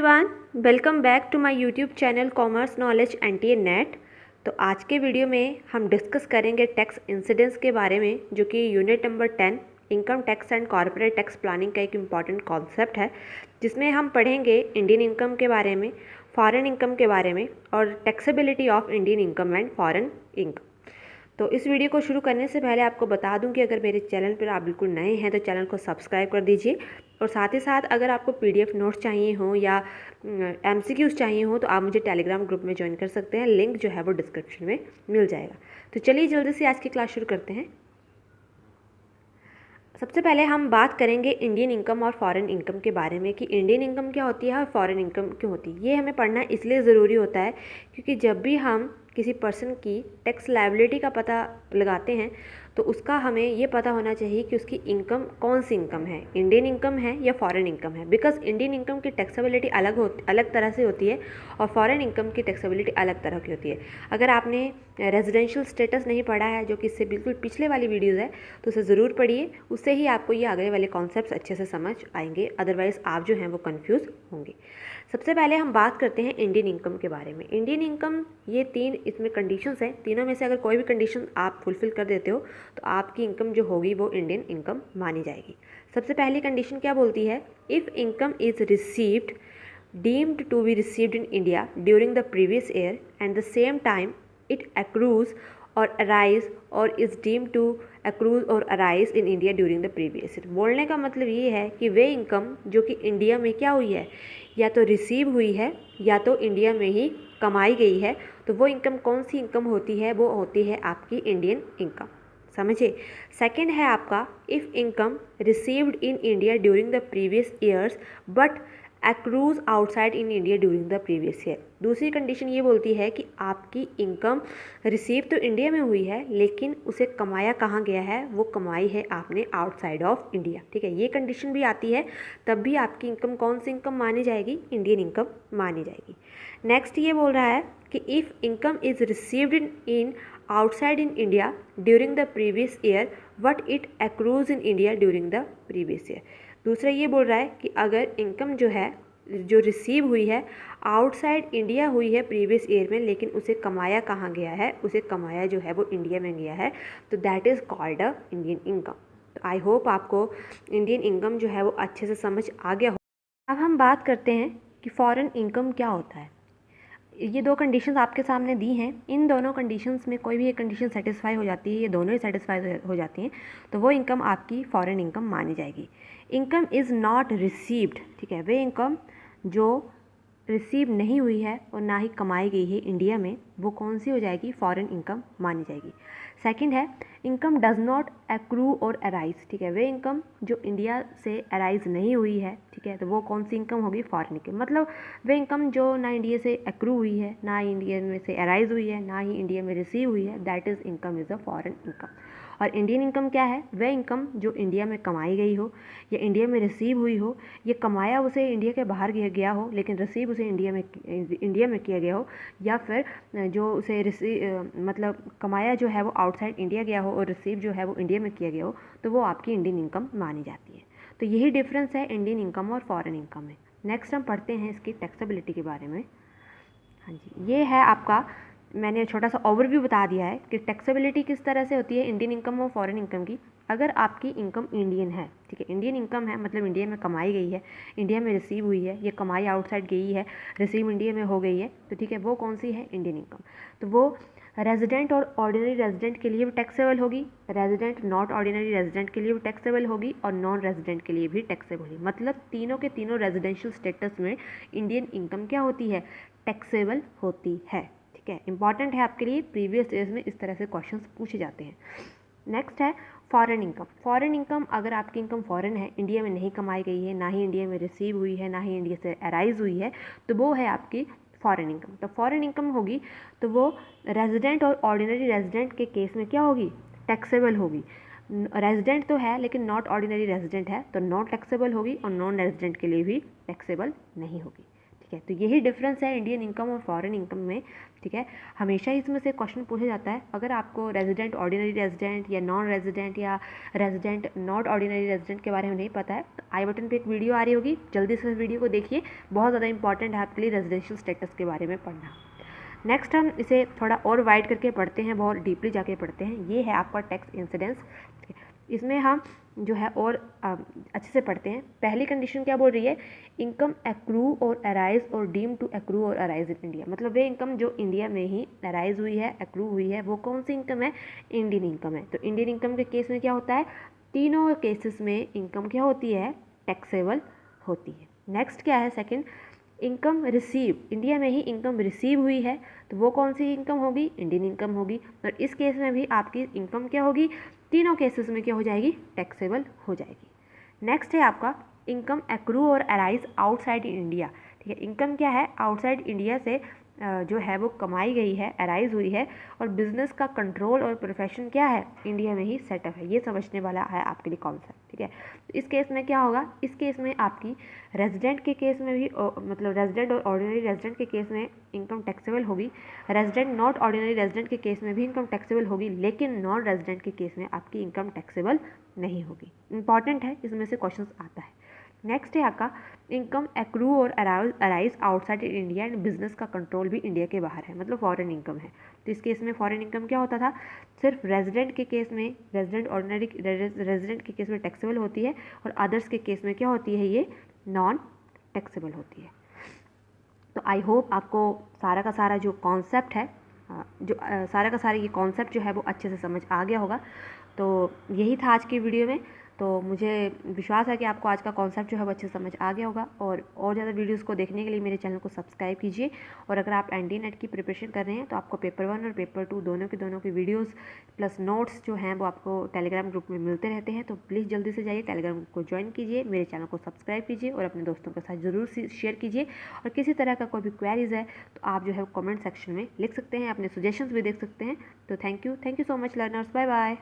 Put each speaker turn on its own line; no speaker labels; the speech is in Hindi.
Everyone, welcome back to my YouTube channel commerce knowledge NTA NET. तो आज के वीडियो में हम डिस्कस करेंगे टैक्स इंसिडेंस के बारे में, जो कि unit number 10 income tax and corporate tax planning का एक इम्पॉर्टेंट कॉन्सेप्ट है, जिसमें हम पढ़ेंगे इंडियन इनकम के बारे में, फॉरेन इनकम के बारे में और taxability of Indian income and foreign income. तो इस वीडियो को शुरू करने से पहले आपको बता दूं कि अगर मेरे चैनल पर आप बिल्कुल नए हैं तो चैनल को सब्सक्राइब कर दीजिए, और साथ ही साथ अगर आपको पीडीएफ नोट्स चाहिए हो या एमसीक्यूज चाहिए हो तो आप मुझे टेलीग्राम ग्रुप में ज्वाइन कर सकते हैं। लिंक जो है वो डिस्क्रिप्शन में मिल जाएगा। तो चलिए जल्दी से आज की क्लास शुरू करते हैं। सबसे पहले हम बात करेंगे इंडियन इनकम और फॉरेन इनकम के बारे में, कि इंडियन इनकम क्या होती है और फॉरेन इनकम क्यों होती है। ये हमें पढ़ना इसलिए ज़रूरी होता है क्योंकि जब भी हम किसी पर्सन की टैक्स लायबिलिटी का पता लगाते हैं तो उसका हमें ये पता होना चाहिए कि उसकी इनकम कौन सी इनकम है, इंडियन इनकम है या फॉरेन इनकम है। बिकॉज इंडियन इनकम की टैक्सेबिलिटी अलग तरह से होती है और फॉरेन इनकम की टैक्सेबिलिटी अलग तरह की होती है। अगर आपने रेजिडेंशियल स्टेटस नहीं पढ़ा है, जो कि इससे बिल्कुल पिछले वाली वीडियोज़ है, तो उसे ज़रूर पढ़िए। उससे ही आपको ये आगे वाले कॉन्सेप्ट्स अच्छे से समझ आएंगे, अदरवाइज़ आप जो हैं वो कन्फ्यूज़ होंगे। सबसे पहले हम बात करते हैं इंडियन इनकम के बारे में। इंडियन इनकम, ये तीन इसमें कंडीशंस हैं। तीनों में से अगर कोई भी कंडीशन आप फुलफिल कर देते हो तो आपकी इनकम जो होगी वो इंडियन इनकम मानी जाएगी। सबसे पहली कंडीशन क्या बोलती है? If income is received deemed to be received in India during the previous year and the same time it accrues or arise or is deemed to accrue or arise in India during the previous year। बोलने का मतलब ये है कि वे इनकम जो कि इंडिया में क्या हुई है, या तो रिसीव हुई है या तो इंडिया में ही कमाई गई है, तो वो इनकम कौन सी इनकम होती है? वो होती है आपकी इंडियन इनकम। समझिए। सेकंड है आपका, if income received in India during the previous years but accrues outside in India during the previous year. दूसरी कंडीशन ये बोलती है कि आपकी इनकम रिसीव तो इंडिया में हुई है, लेकिन उसे कमाया कहाँ गया है? वो कमाई है आपने आउटसाइड ऑफ इंडिया। ठीक है, ये कंडीशन भी आती है, तब भी आपकी इनकम कौन सी इनकम मानी जाएगी? इंडियन इनकम मानी जाएगी। नेक्स्ट ये बोल रहा है कि if income is received in outside in India during the previous year but it accrues in India during the previous year. दूसरा ये बोल रहा है कि अगर इनकम जो है जो रिसीव हुई है आउटसाइड इंडिया हुई है प्रीवियस ईयर में, लेकिन उसे कमाया कहाँ गया है? उसे कमाया जो है वो इंडिया में गया है, तो that is called a Indian income. तो आई होप आपको इंडियन इनकम जो है वो अच्छे से समझ आ गया हो। अब हम बात करते हैं कि फॉरेन इनकम क्या होता है। ये दो कंडीशंस आपके सामने दी हैं। इन दोनों कंडीशंस में कोई भी एक कंडीशन सेटिस्फाई हो जाती है, ये दोनों ही सेटिस्फाई हो जाती हैं, तो वो इनकम आपकी फॉरेन इनकम मानी जाएगी। इनकम इज़ नॉट रिसीव्ड, ठीक है, वे इनकम जो रिसीव नहीं हुई है और ना ही कमाई गई है इंडिया में, वो कौन सी हो जाएगी? फॉरेन इनकम मानी जाएगी। सेकंड है, इनकम डज नॉट एक्रू और अराइज, ठीक है, वे इनकम जो इंडिया से अराइज नहीं हुई है, ठीक है, तो वो कौन सी इनकम होगी? Foreign income. मतलब वे इनकम जो ना इंडिया से एक्रू हुई है, ना इंडिया में से अराइज हुई है, ना ही इंडिया में रिसीव हुई है, that is income is a foreign income. और इंडियन इनकम क्या है? वह इनकम जो इंडिया में कमाई गई हो या इंडिया में रिसीव हुई हो, ये कमाया उसे इंडिया के बाहर गया हो लेकिन रिसीव उसे इंडिया में किया गया हो, या फिर जो उसे मतलब कमाया जो है वो आउटसाइड इंडिया गया हो और रिसीव जो है वो इंडिया में किया गया हो, तो वो आपकी इंडियन इनकम मानी जाती है। तो यही डिफरेंस है इंडियन इनकम और फॉरेन इनकम में। नेक्स्ट हम पढ़ते हैं इसकी टैक्सेबिलिटी के बारे में। हाँ जी, ये है आपका, मैंने छोटा सा ओवरव्यू बता दिया है कि टैक्सेबिलिटी किस तरह से होती है इंडियन इनकम और फॉरेन इनकम की। अगर आपकी इनकम इंडियन है, ठीक है, इंडियन इनकम है, मतलब इंडिया में कमाई गई है, इंडिया में रिसीव हुई है, ये कमाई आउटसाइड गई है, रिसीव इंडिया में हो गई है, तो ठीक है, वो कौन सी है? Indian income. तो वो रेजिडेंट और ऑर्डिनरी रेजिडेंट के लिए भी टैक्सेबल होगी, रेजिडेंट नॉट ऑर्डिनरी रेजिडेंट के लिए भी टैक्सेबल होगी, और नॉन रेजिडेंट के लिए भी टैक्सेबल होगी। मतलब तीनों के तीनों रेजिडेंशियल स्टेटस में इंडियन इनकम क्या होती है? टैक्सेबल होती है। ठीक है, इंपॉर्टेंट है आपके लिए, प्रीवियस ईयर्स में इस तरह से क्वेश्चंस पूछे जाते हैं। नेक्स्ट है फॉरेन इनकम। फॉरेन इनकम, अगर आपकी इनकम फॉरेन है, इंडिया में नहीं कमाई गई है, ना ही इंडिया में रिसीव हुई है, ना ही इंडिया से अराइज हुई है, तो वो है आपकी फॉरेन इनकम। तो फॉरेन इनकम होगी तो वो रेजिडेंट और ऑर्डिनरी रेजिडेंट के केस में क्या होगी? टैक्सेबल होगी। रेजिडेंट तो है लेकिन नॉट ऑर्डिनरी रेजिडेंट है, तो नॉट टैक्सेबल होगी, और नॉन रेजिडेंट के लिए भी टैक्सेबल नहीं होगी। ठीक है। तो यही डिफरेंस है इंडियन इनकम और फॉरेन इनकम में, ठीक है। हमेशा इसमें से क्वेश्चन पूछा जाता है, अगर आपको रेजिडेंट ऑर्डिनरी रेजिडेंट या नॉन रेजिडेंट या रेजिडेंट नॉट ऑर्डिनरी रेजिडेंट के बारे में नहीं पता है तो आई बटन पे एक वीडियो आ रही होगी, जल्दी से वीडियो को देखिए, बहुत ज़्यादा इंपॉर्टेंट है आपके लिए रेजिडेंशियल स्टेटस के बारे में पढ़ना। नेक्स्ट हम इसे थोड़ा और वाइड करके पढ़ते हैं, बहुत डीपली जाके पढ़ते हैं। ये है आपका टैक्स इंसिडेंस, इसमें हम जो है और अच्छे से पढ़ते हैं। पहली कंडीशन क्या बोल रही है, इनकम एक्रू और अराइज और डीम टू एक्रू और अराइज इन इंडिया, मतलब वे इनकम जो इंडिया में ही अराइज हुई है, एक्रू हुई है, वो कौन सी इनकम है, इंडियन इनकम है। तो इंडियन इनकम के केस में क्या होता है, तीनों केसेस में इनकम क्या होती है, टैक्सेबल होती है। नेक्स्ट क्या है सेकंड, इनकम रिसीव, इंडिया में ही इनकम रिसीव हुई है तो वो कौन सी इनकम होगी, इंडियन इनकम होगी। और इस केस में भी आपकी इनकम क्या होगी, तीनों केसेस में क्या हो जाएगी, टैक्सेबल हो जाएगी। नेक्स्ट है आपका इनकम एक्रू और अराइज आउटसाइड इंडिया, ठीक है। इनकम क्या है, आउटसाइड इंडिया से जो है वो कमाई गई है, अराइज हुई है, और बिजनेस का कंट्रोल और प्रोफेशन क्या है, इंडिया में ही सेटअप है। ये समझने वाला है आपके लिए कॉन्सेप्ट, ठीक है। तो इस केस में क्या होगा, इस केस में आपकी रेजिडेंट के केस में भी मतलब रेजिडेंट और ऑर्डिनरी रेजिडेंट के केस में इनकम टैक्सेबल होगी, रेजिडेंट नॉट ऑर्डिनरी रेजिडेंट के केस में भी इनकम टैक्सेबल होगी, लेकिन नॉन रेजिडेंट के केस में आपकी इनकम टैक्सेबल नहीं होगी। इंपॉर्टेंट है, इसमें से क्वेश्चन आता है। नेक्स्ट है आपका इनकम एक्रू और arise outside India and business का कंट्रोल भी इंडिया के बाहर है, मतलब फॉरेन इनकम है। तो इस केस में फॉरेन इनकम क्या होता था, सिर्फ रेजिडेंट के केस में, रेजिडेंट ऑर्डिनरी रेजिडेंट के केस में टैक्सेबल होती है, और अदर्स के केस में क्या होती है, ये नॉन टैक्सेबल होती है। तो आई होप आपको सारा का सारा जो कॉन्सेप्ट है, सारा का सारा ये कॉन्सेप्ट जो है वो अच्छे से समझ आ गया होगा। तो यही था आज की वीडियो में। तो मुझे विश्वास है कि आपको आज का कॉन्सेप्ट जो है वो अच्छे से समझ आ गया होगा। और ज़्यादा वीडियोस को देखने के लिए मेरे चैनल को सब्सक्राइब कीजिए। और अगर आप एनडी नेट की प्रिपरेशन कर रहे हैं तो आपको पेपर 1 और पेपर 2 दोनों की वीडियोस प्लस नोट्स जो हैं वो आपको टेलीग्राम ग्रुप में मिलते रहते हैं। तो प्लीज़ जल्दी से जाइए टेलीग्राम ग्रुप को ज्वाइन कीजिए, मेरे चैनल को सब्सक्राइब कीजिए और अपने दोस्तों के साथ ज़रूर शेयर कीजिए। और किसी तरह का कोई भी क्वेरीज़ है तो आप जो है कमेंट सेक्शन में लिख सकते हैं, अपने सजेशंस भी देख सकते हैं। तो thank you so much learners, bye bye.